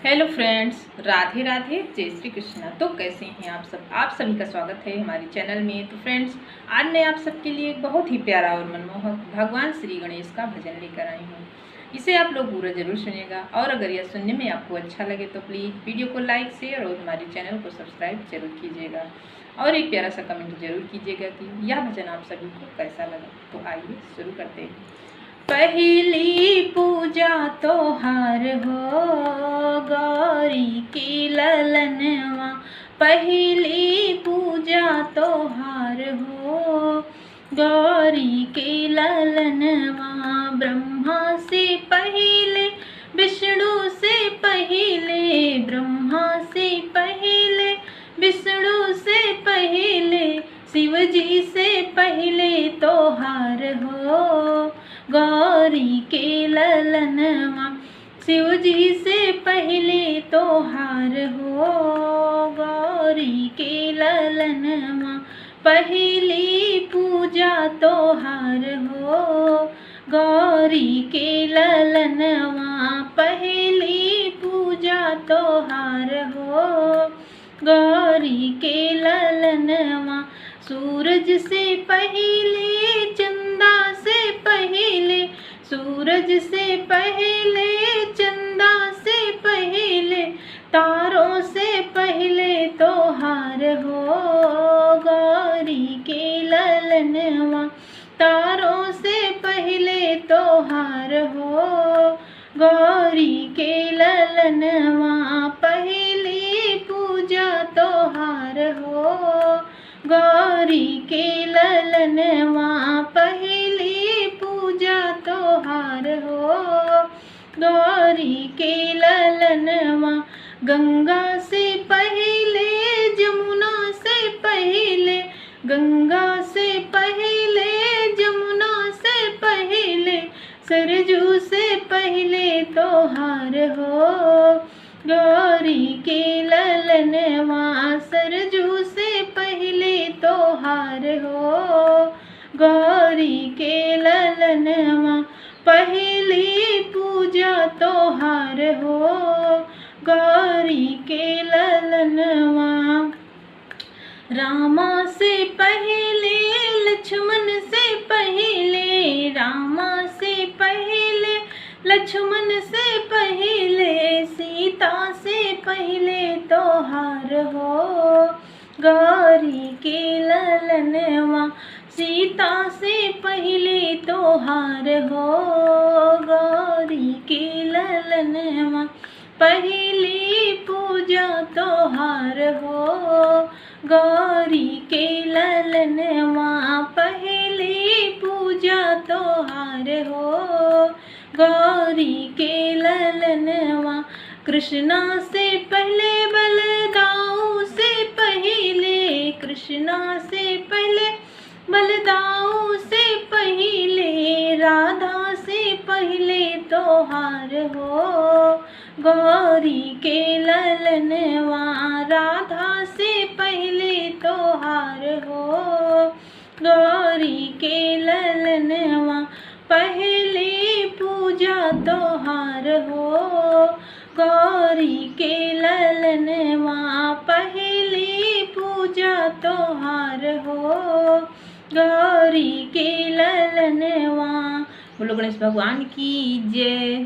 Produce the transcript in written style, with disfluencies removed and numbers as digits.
Hello friends, Radhe Radhe, जय श्री कृष्णा। तो कैसे हैं आप सब? आप सभी का स्वागत है हमारे चैनल में। तो फ्रेंड्स, आज मैं आप सबके लिए एक बहुत ही प्यारा और मनमोहक भगवान श्री गणेश का भजन लेकर आई हूँ। इसे आप लोग पूरा जरूर सुनिएगा और अगर यह सुनने में आपको अच्छा लगे तो प्लीज़ वीडियो को लाइक, शेयर और हमारे चैनल को सब्सक्राइब जरूर कीजिएगा और एक प्यारा सा कमेंट जरूर कीजिएगा कि यह भजन आप सभी को कैसा लगा। तो आइए शुरू करते हैं। पहली पूजा तोहार हो गौरी की ललनवा, पहली पूजा तोहार हो गौरी की ललनवा। ब्रह्मा से पहले विष्णु से पहले, ब्रह्मा से पहले विष्णु से पहले, शिव जी से पहले तोहार हो गौरी के ललनवा। शिव जी से पहले तोहार हो गौरी के ललनवा, पहली पूजा तोहार हो गौरी के ललनवा, पहली पूजा तोहार हो गौरी के ललनवा। सूरज से पहले, चंदा से पहले, सूरज से पहले, चंदा से पहले, तारों से पहले तोहार हो गौरी के ललनवा, तारों से पहले तोहार हो गौरी के ललनवा, पहली पूजा तोहार हो गौरी के ललनवा, पहली पूजा तोहार हो गौरी के ललनवा। गंगा से पहले, जमुना से पहले, गंगा से पहले, जमुना से पहले, सरजू से पहले तोहार हो गौरी के ललनवा, सरजू से पहले तोहार हो गौरी के ललनवा, पहली पूजा तोहार हो गौरी के ललनवा। रामा से पहले, लक्ष्मण से पहले, रामा से पहले, लक्ष्मण से पहले, सीता से पहले तोहार हो गौरी के ललनवा, सीता से पहले तोहार हो गौरी के ललनवा, पहली पूजा तोहार हो गौरी के ललनवा, पहली पूजा तोहार हो गौरी के ललनवा। कृष्णा से पहले, बलदाऊ से पहले, कृष्णा से पहले, बलदाऊ से पहले, राधा से पहले तोहार हो गौरी के ललनवा, राधा से पहले तोहार हो गौरी के ललनवा, पहली पूजा तोहार हो गौरी के ललनवा, पहली पूजा तोहार हो गौरी के ललनवा। बोलो गणेश भगवान की जय।